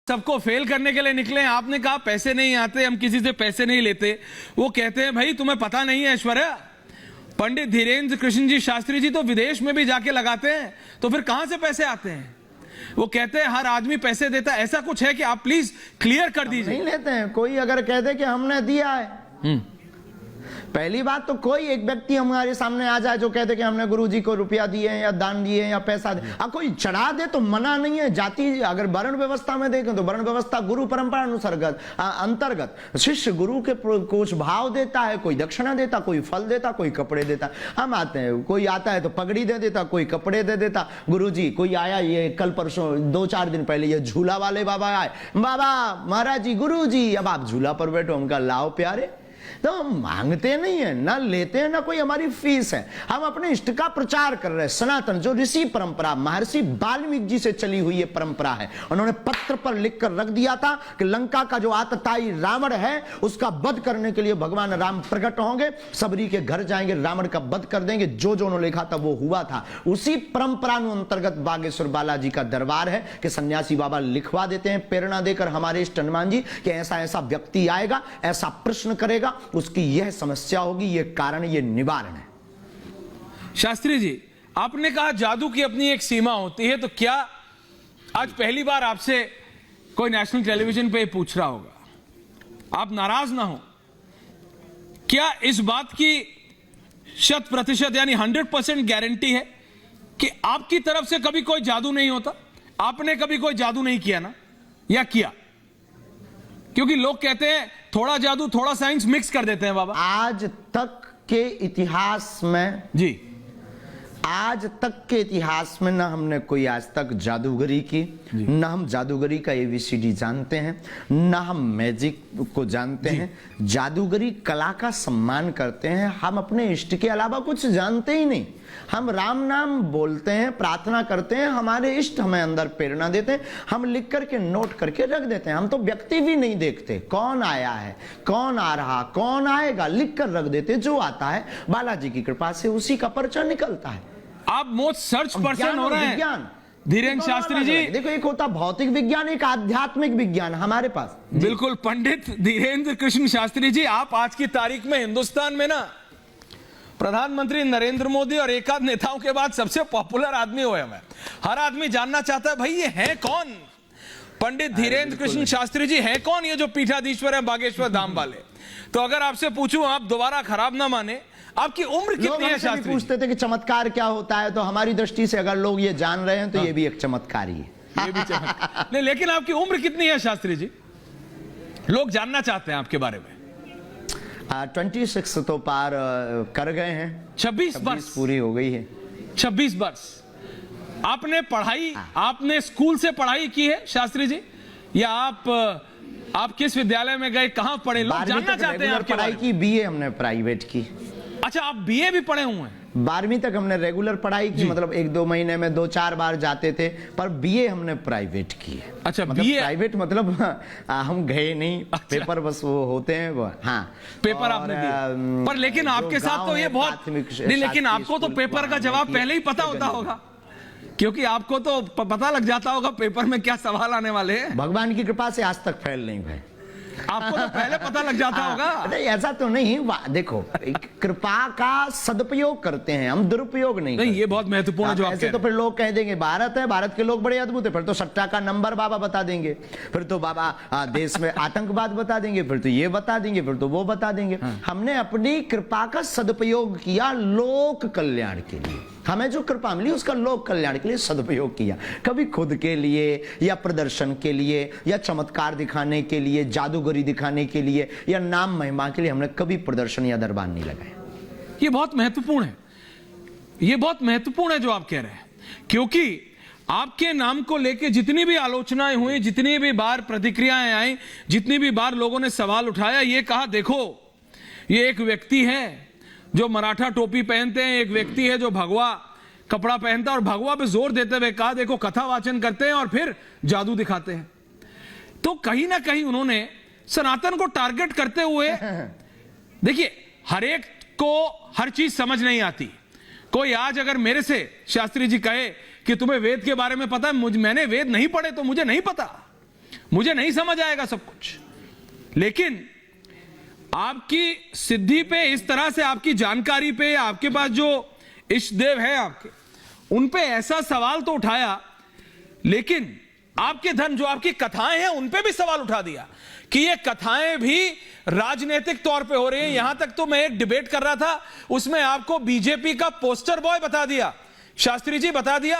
सबको फेल करने के लिए निकले। आपने कहा पैसे नहीं आते, हम किसी से पैसे नहीं लेते। वो कहते हैं भाई तुम्हें पता नहीं है ऐश्वर्या, पंडित धीरेन्द्र कृष्ण जी शास्त्री जी तो विदेश में भी जाके लगाते हैं, तो फिर कहां से पैसे आते हैं? वो कहते हैं हर आदमी पैसे देता है। ऐसा कुछ है कि आप प्लीज क्लियर कर दीजिए। नहीं लेते हैं। कोई अगर कह दे कि हमने दिया है, पहली बात तो कोई एक व्यक्ति हमारे सामने आ जाए जो कहते कि हमने गुरुजी को रुपया दिए या दान दिए या पैसा दिए, अब कोई चढ़ा दे तो मना नहीं है। जाति अगर वर्ण व्यवस्था में देखें तो वर्ण व्यवस्था गुरु परंपरा अंतर्गत शिष्य गुरु के कुछ भाव देता है, कोई दक्षिणा देता, कोई फल देता, कोई कपड़े देता। हम आते हैं, कोई आता है तो पगड़ी दे देता, कोई कपड़े दे देता। गुरुजी कोई आया, ये कल परसों 2-4 दिन पहले ये झूला वाले बाबा आए, बाबा महाराज जी गुरुजी अब आप झूला पर बैठो। उनका लाओ प्यारे, तो हम मांगते नहीं है, ना लेते हैं, ना कोई हमारी फीस है। हम अपने इष्ट का प्रचार कर रहे हैं। सनातन जो ऋषि परंपरा महर्षि वाल्मीकि जी से चली हुई ये परंपरा है। उन्होंने पत्र पर लिखकर रख दिया था कि लंका का जो आतताई रावण है उसका वध करने के लिए भगवान राम प्रकट होंगे, सबरी के घर जाएंगे, रावण का वध कर देंगे। जो जो उन्होंने लिखा था वो हुआ था। उसी परंपरा अंतर्गत बागेश्वर बालाजी का दरबार है कि सन्यासी बाबा लिखवा देते हैं प्रेरणा देकर हमारे इष्ट हनुमान जी कि ऐसा ऐसा व्यक्ति आएगा, ऐसा प्रश्न करेगा, उसकी यह समस्या होगी, यह कारण, यह निवारण है। शास्त्री जी आपने कहा जादू की अपनी एक सीमा होती है, तो क्या आज पहली बार आपसे कोई नेशनल टेलीविजन पे पूछ रहा होगा, आप नाराज ना हो, क्या इस बात की 100% यानी 100% गारंटी है कि आपकी तरफ से कभी कोई जादू नहीं होता? आपने कभी कोई जादू नहीं किया ना, या किया? क्योंकि लोग कहते हैं थोड़ा जादू थोड़ा साइंस मिक्स कर देते हैं बाबा। आज तक के इतिहास में जी, आज तक के इतिहास में ना हमने कोई आज तक जादूगरी की, ना हम जादूगरी का ABCD जानते हैं, ना हम मैजिक को जानते हैं। जादूगरी कला का सम्मान करते हैं। हम अपने इष्ट के अलावा कुछ जानते ही नहीं। हम राम नाम बोलते हैं, प्रार्थना करते हैं, हमारे इष्ट हमें अंदर प्रेरणा देते हैं, हम लिख करके नोट करके रख देते हैं। हम तो व्यक्ति भी नहीं देखते, कौन आया है, कौन आ रहा, कौन आएगा, लिख कर रख देते। जो आता है बालाजी की कृपा से उसी का परिचय निकलता है। आप मोस्ट सर्च पर्सन हो रहे हैं विज्ञान धीरेन्द्र शास्त्री जी। देखो एक होता भौतिक विज्ञान, एक आध्यात्मिक विज्ञान हमारे पास। बिल्कुल पंडित धीरेन्द्र कृष्ण शास्त्री जी, आप आज की तारीख में हिंदुस्तान में ना प्रधानमंत्री नरेंद्र मोदी और एक आध नेताओं के बाद सबसे पॉपुलर आदमी हुए हैं। हर आदमी जानना चाहता है भाई ये हैं कौन, पंडित धीरेन्द्र कृष्ण शास्त्री जी हैं कौन, ये जो पीठाधीश्वर है बागेश्वर धाम वाले। तो अगर आपसे पूछूं, आप दोबारा खराब ना माने, आपकी उम्र कितनी है शास्त्री? पूछते थे कि चमत्कार क्या होता है, तो हमारी दृष्टि से अगर लोग ये जान रहे हैं तो ये भी एक चमत्कार ही है। ये भी चमत्कार नहीं, लेकिन आपकी उम्र कितनी है शास्त्री जी? लोग जानना चाहते हैं आपके बारे में। 26 तो पार कर गए हैं। 26 वर्ष पूरी हो गई है। 26 वर्ष आपने पढ़ाई, आपने स्कूल से पढ़ाई की है शास्त्री जी, या आप किस विद्यालय में गए, कहां पढ़े? लोग जानना चाहते हैं आपकी पढ़ाई की। BA हमने प्राइवेट की। अच्छा, आप BA भी पढ़े हुए हैं? 12वीं तक हमने रेगुलर पढ़ाई की, मतलब 1-2 महीने में 2-4 बार जाते थे, पर BA हमने प्राइवेट की है। अच्छा, मतलब BA प्राइवेट मतलब हम गए नहीं। अच्छा। पेपर बस वो होते हैं वो। हाँ, पेपर आपने दिए, पर लेकिन आपके साथ तो ये बहुत नहीं, लेकिन आपको तो पेपर का जवाब पहले ही पता होता होगा, क्योंकि आपको तो पता लग जाता होगा पेपर में क्या सवाल आने वाले हैं। भगवान की कृपा से आज तक फेल नहीं हुए। आपको तो पहले पता लग जाता होगा। नहीं, ऐसा तो नहीं। देखो, कृपा का सदुपयोग करते हैं हम, दुरुपयोग नहीं ये बहुत महत्वपूर्ण है जो आप कह रहे हैं। तो फिर लोग कह देंगे भारत है, भारत के लोग बड़े अद्भुत है, फिर तो सट्टा का नंबर बाबा बता देंगे, फिर तो बाबा देश में आतंकवाद बता देंगे, फिर तो ये बता देंगे, फिर तो वो बता देंगे। हमने अपनी कृपा का सदुपयोग किया लोक कल्याण के लिए। हमें जो कृपा मिली उसका लोक कल्याण के लिए सदुपयोग किया। कभी खुद के लिए या प्रदर्शन के लिए या चमत्कार दिखाने के लिए, जादूगरी दिखाने के लिए या नाम महिमा के लिए हमने कभी प्रदर्शन या दरबार नहीं लगाया। ये बहुत महत्वपूर्ण है, ये बहुत महत्वपूर्ण है जो आप कह रहे हैं, क्योंकि आपके नाम को लेकर जितनी भी आलोचनाएं हुई, जितनी भी बार प्रतिक्रियाएं आई, जितनी भी बार लोगों ने सवाल उठाया, ये कहा देखो ये एक व्यक्ति है जो मराठा टोपी पहनते हैं, एक व्यक्ति है जो भगवा कपड़ा पहनता है, और भगवा पे जोर देते हुए कहा देखो कथा वाचन करते हैं और फिर जादू दिखाते हैं। तो कहीं ना कहीं उन्होंने सनातन को टारगेट करते हुए, देखिए हर एक को हर चीज समझ नहीं आती। कोई आज अगर मेरे से शास्त्री जी कहे कि तुम्हें वेद के बारे में पता है, मैंने वेद नहीं पढ़े तो मुझे नहीं पता, मुझे नहीं समझ आएगा सब कुछ, लेकिन आपकी सिद्धि पे, इस तरह से आपकी जानकारी पे, आपके पास जो इष्ट देव है आपके, उन पे ऐसा सवाल तो उठाया, लेकिन आपके धन जो आपकी कथाएं हैं उन पे भी सवाल उठा दिया कि ये कथाएं भी राजनीतिक तौर पे हो रही हैं। यहां तक तो मैं एक डिबेट कर रहा था, उसमें आपको बीजेपी का पोस्टर बॉय बता दिया, शास्त्री जी बता दिया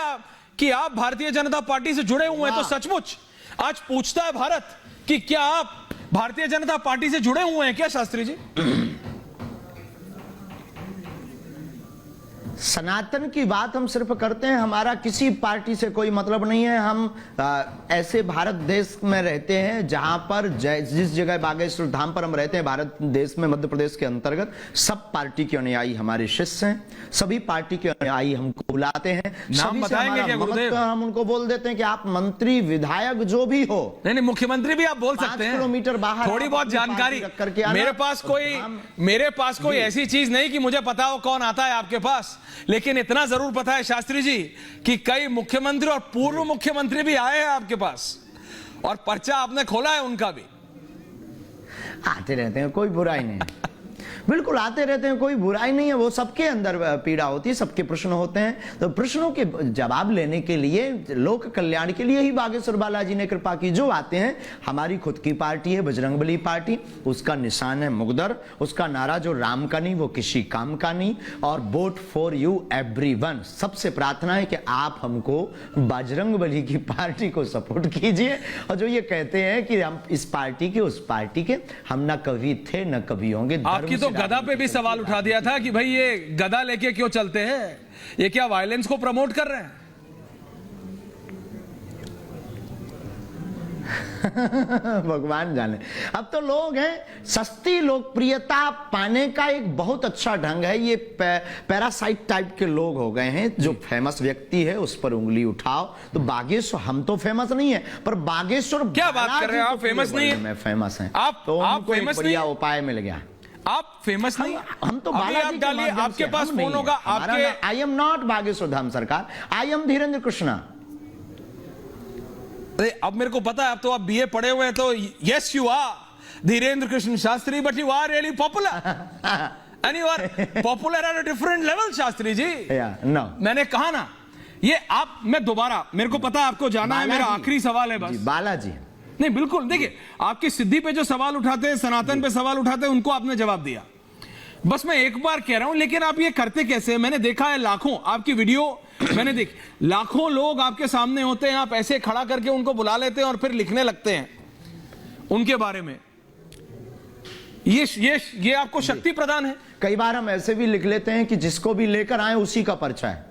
कि आप भारतीय जनता पार्टी से जुड़े हुए हैं। तो सचमुच आज पूछता है भारत कि क्या आप भारतीय जनता पार्टी से जुड़े हुए हैं क्या शास्त्री जी? सनातन की बात हम सिर्फ करते हैं, हमारा किसी पार्टी से कोई मतलब नहीं है। हम ऐसे भारत देश में रहते हैं जहां पर जिस जगह बागेश्वर धाम पर हम रहते हैं, भारत देश में मध्य प्रदेश के अंतर्गत सब पार्टी के अनुयायी हमारे शिष्य हैं, सभी पार्टी के अनुयायी हमको बुलाते हैं। नाम बताएंगे क्या गुरुदेव? हम उनको बोल देते हैं कि आप मंत्री विधायक जो भी हो, नहीं मुख्यमंत्री भी आप बोल सकते हैं, 5 किलोमीटर बाहर थोड़ी बहुत जानकारी मेरे पास कोई ऐसी चीज नहीं कि मुझे पता हो कौन आता है आपके पास, लेकिन इतना जरूर पता है शास्त्री जी कि कई मुख्यमंत्री और पूर्व मुख्यमंत्री भी आए हैं आपके पास और पर्चा आपने खोला है उनका भी। आते रहते हैं, कोई बुराई नहीं, बिल्कुल आते रहते हैं, कोई बुराई नहीं है। वो सबके अंदर पीड़ा होती है, सबके प्रश्न होते हैं, तो प्रश्नों के जवाब लेने के लिए, लोक कल्याण के लिए ही बागेश्वर बालाजी ने कृपा की। जो आते हैं, हमारी खुद की पार्टी है बजरंगबली पार्टी, उसका निशान है मुगदर, उसका नारा जो राम का नहीं वो किसी काम का नहीं, और वोट फॉर यू एवरीवन। सबसे प्रार्थना है कि आप हमको बजरंगबली की पार्टी को सपोर्ट कीजिए। और जो ये कहते हैं कि हम इस पार्टी के उस पार्टी के, हम न कभी थे न कभी होंगे। आपकी तो गदा पे भी सवाल उठा दिया था कि भाई ये गदा लेके क्यों चलते हैं, ये क्या वायलेंस को प्रमोट कर रहे हैं? भगवान जाने। अब तो लोग हैं, सस्ती लोकप्रियता पाने का एक बहुत अच्छा ढंग है, ये पैरासाइट टाइप के लोग हो गए हैं। जो फेमस व्यक्ति है उस पर उंगली उठाओ। तो बागेश्वर, हम तो फेमस नहीं है, पर बागेश्वर क्या बात कर रहे हैं आप? फेमस नहीं है, मैं फेमस है। आप फेमस नहीं, उपाय मिल गया। आप फेमस नहीं, हम तो आप डालिए, आपके पास फोन होगा आपके। I am not Bageshwar Dham सरकार, आई एम धीरेन्द्र कृष्णा। अब मेरे को पता है, अब तो आप बीए पढ़े हुए हैं, तो yes you are Dhirendra Krishna Shastri, but you are really popular and you are popular at a different level Shastri ji. No, मैंने कहा ना, ये आप, मैं दोबारा, मेरे को पता है आपको जाना है, मेरा आखिरी सवाल है बस। बालाजी नहीं बिल्कुल, देखिए आपकी सिद्धि पे जो सवाल उठाते हैं, सनातन पे सवाल उठाते हैं, उनको आपने जवाब दिया। बस मैं एक बार कह रहा हूं, लेकिन आप ये करते कैसे? मैंने देखा है लाखों आपकी वीडियो मैंने देखी, लाखों लोग आपके सामने होते हैं, आप ऐसे खड़ा करके उनको बुला लेते हैं और फिर लिखने लगते हैं उनके बारे में। ये आपको शक्ति प्रदान है। कई बार हम ऐसे भी लिख लेते हैं कि जिसको भी लेकर आए उसी का पर्चा है।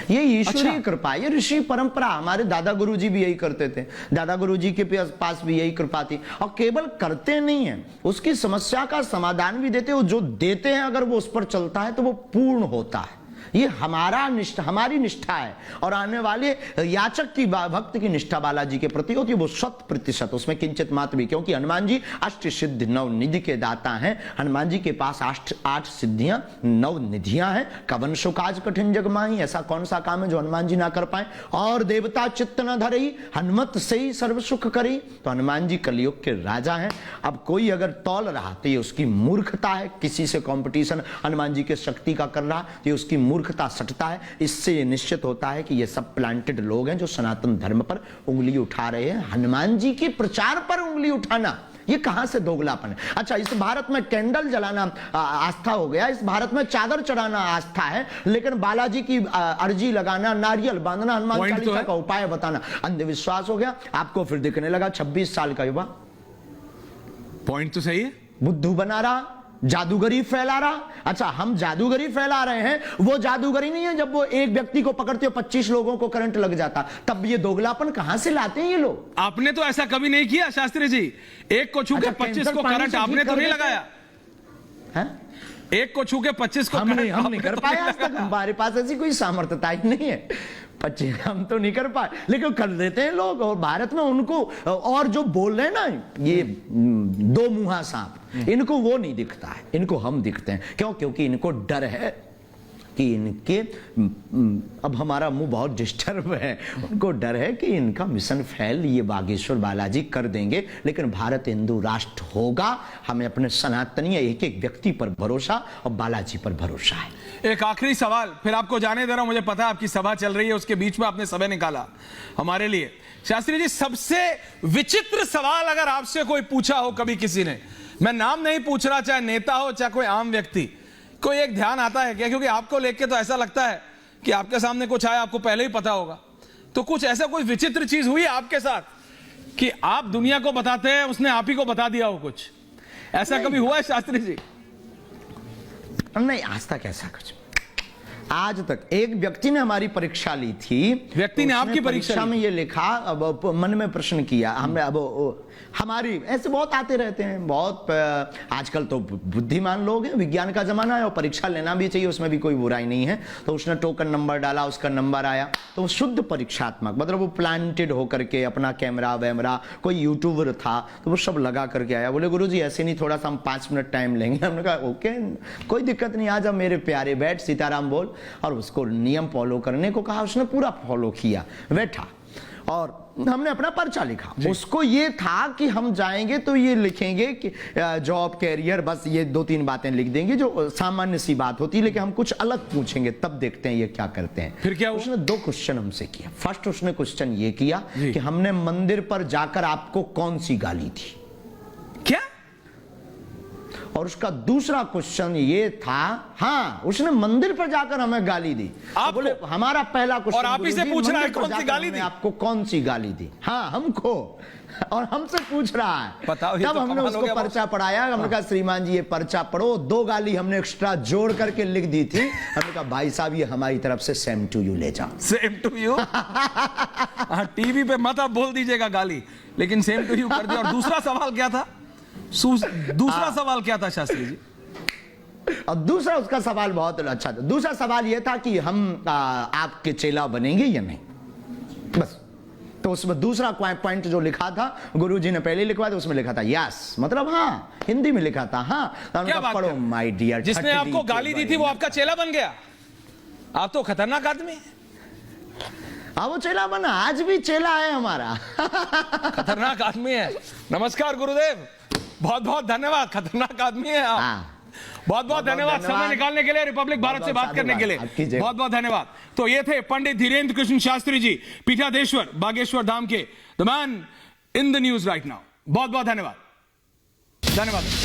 ये ईश्वरीय कृपा, ये ऋषि परंपरा। हमारे दादा गुरुजी भी यही करते थे, दादा गुरुजी के पास भी यही कृपा थी। और केवल करते नहीं है, उसकी समस्या का समाधान भी देते हो। जो देते हैं अगर वो उस पर चलता है तो वो पूर्ण होता है। ये हमारी निष्ठा है, और आने वाले याचक की, भक्त की निष्ठा बालाजी के प्रति होती है, वो 100%, उसमें किंचित मात्र भी। क्योंकि हनुमान जी अष्ट सिद्धि 9 निधि के दाता हैं। हनुमान जी के पास 8 सिद्धियां 9 निधियां हैं। कवन सुकाज कठिन जग माही, ऐसा कौन सा काम है जो हनुमान जी ना कर पाए। और देवता चित्त न धरई, हनुमत से ही सर्व सुख करी। तो हनुमान जी कलयुग के राजा हैं। अब कोई अगर तौल रहा तो ये उसकी मूर्खता है। किसी से कंपटीशन हनुमान जी के शक्ति का कर रहा तो ये उसकी मूर्खता सटता है। इससे ये निश्चित होता है कि ये सब प्लांटेड लोग हैं जो सनातन धर्म पर उंगली उठा रहे हैं। हनुमान जी के प्रचार पर उंगली उठाना, ये कहां से दोगलापन है? अच्छा, इस भारत में कैंडल जलाना आस्था हो गया, इस भारत में चादर चढ़ाना आस्था है, लेकिन बालाजी की अर्जी लगाना, नारियल बांधना, हनुमान चालीसा का उपाय बताना अंधविश्वास हो गया। आपको फिर दिखने लगा 26 साल का युवा, पॉइंट तो सही है, बुद्धू बना रहा, जादूगरी फैला रहा। अच्छा, हम जादूगरी फैला रहे हैं, वो जादूगरी नहीं है। जब वो एक व्यक्ति को पकड़ते हो 25 लोगों को करंट लग जाता, तब ये दोगलापन कहां से लाते हैं ये लोग? आपने तो ऐसा कभी नहीं किया शास्त्री जी। एक को छू के 25 को करंट आपने तो नहीं लगाया है? एक को छू के 25 को हम नहीं कर पाए आज तक। हमारे पास ऐसी कोई सामर्थ्यता ही नहीं है। 25 हम तो नहीं कर पाए, लेकिन कर देते हैं लोग। और भारत में उनको, और जो बोल रहे हैं ना ये 2 मुंहा सांप, इनको वो नहीं दिखता है, इनको हम दिखते हैं। क्यों? क्योंकि इनको डर है। कि इनके अब हमारा मुंह बहुत डिस्टर्ब है, उनको डर है कि इनका मिशन फेल ये बागेश्वर बालाजी कर देंगे, लेकिन भारत हिंदू राष्ट्र होगा। हमें अपने सनातनी एक एक व्यक्ति पर भरोसा और बालाजी पर भरोसा है। एक आखिरी सवाल, फिर आपको जाने दे रहा हूं। मुझे पता है आपकी सभा चल रही है, उसके बीच में आपने समय निकाला हमारे लिए। शास्त्री जी, सबसे विचित्र सवाल अगर आपसे कोई पूछा हो कभी किसी ने, मैं नाम नहीं पूछ रहा, चाहे नेता हो चाहे कोई आम व्यक्ति, कोई एक ध्यान आता है क्या? क्योंकि आपको लेके तो ऐसा लगता है कि आपके सामने कुछ आया, आपको पहले ही पता होगा। तो कुछ ऐसा कोई विचित्र चीज हुई आपके साथ कि आप दुनिया को बताते हैं, उसने आप ही को बता दिया हो? कुछ ऐसा कभी हुआ है शास्त्री जी? नहीं, आज तक ऐसा कुछ, आज तक एक व्यक्ति ने हमारी परीक्षा ली थी। व्यक्ति ने आपकी परीक्षा में ये लिखा, अब मन में प्रश्न किया हमने, अब हमारी ऐसे बहुत आते रहते हैं, बहुत आजकल तो बुद्धिमान लोग हैं, विज्ञान का जमाना है और परीक्षा लेना भी चाहिए, उसमें भी कोई बुराई नहीं है। तो उसने टोकन नंबर डाला, उसका नंबर आया, तो वो शुद्ध परीक्षात्मक, मतलब वो प्लांटेड होकर के अपना कैमरा वैमरा, कोई यूट्यूबर था तो वो सब लगा करके आया। बोले गुरुजी ऐसे नहीं, थोड़ा सा हम 5 मिनट टाइम लेंगे। हमने कहा ओके, कोई दिक्कत नहीं, आ जा मेरे प्यारे, बैठ, सीताराम बोल। और उसको नियम फॉलो करने को कहा, उसने पूरा फॉलो किया, बैठा और हमने अपना पर्चा लिखा। उसको ये था कि हम जाएंगे तो ये लिखेंगे कि जॉब कैरियर, बस ये 2-3 बातें लिख देंगे जो सामान्य सी बात होती है, लेकिन हम कुछ अलग पूछेंगे, तब देखते हैं ये क्या करते हैं। फिर क्या हुआ? उसने 2 क्वेश्चन हमसे किया। फर्स्ट उसने क्वेश्चन ये किया कि हमने मंदिर पर जाकर आपको कौन सी गाली थी, क्या? और उसका दूसरा क्वेश्चन ये था, हाँ उसने मंदिर पर जाकर हमें गाली दी। आप बोले हमारा पहला क्वेश्चन, और आप ही से पूछ रहा है कौन सी गाली दी? आपको कौन सी गाली दी? हाँ हमको, और हमसे पूछ रहा है। बताओ, तब हमने उसको पर्चा पढ़ाया। हमने कहा श्रीमान जी ये पर्चा पढ़ो। 2 गाली हमने एक्स्ट्रा जोड़ करके लिख दी थी। हमने कहा भाई साहब ये हमारी तरफ से सेम टू यू ले जाओ। Same to you? हाँ, टीवी पे मत आप बोल दीजिएगा गाली, लेकिन सेम टू यू कर दिया। और दूसरा सवाल क्या था? दूसरा सवाल क्या था शास्त्री जी? और दूसरा उसका सवाल बहुत अच्छा था। दूसरा सवाल यह था कि हम आपके चेला बनेंगे या नहीं, बस। तो उसमें दूसरा पॉइंट जो लिखा था, गुरुजी ने पहले लिखवा था, उसमें लिखा था यस, मतलब हाँ, हिंदी में लिखा था हाँ। क्या बात पढ़ो माय डियर। जिसने आपको गाली दी थी वो आपका चेला बन गया? आप तो खतरनाक आदमी। हाँ वो चेला बना, आज भी चेला है हमारा। खतरनाक आदमी है। नमस्कार गुरुदेव, बहुत बहुत धन्यवाद। खतरनाक आदमी है आप। बहुत बहुत धन्यवाद समय निकालने के लिए, रिपब्लिक भारत से बात करने के लिए बहुत बहुत धन्यवाद। तो ये थे पंडित धीरेन्द्र कृष्ण शास्त्री जी, पीठाधीश्वर बागेश्वर धाम के, the man in the news right now. बहुत बहुत धन्यवाद। धन्यवाद।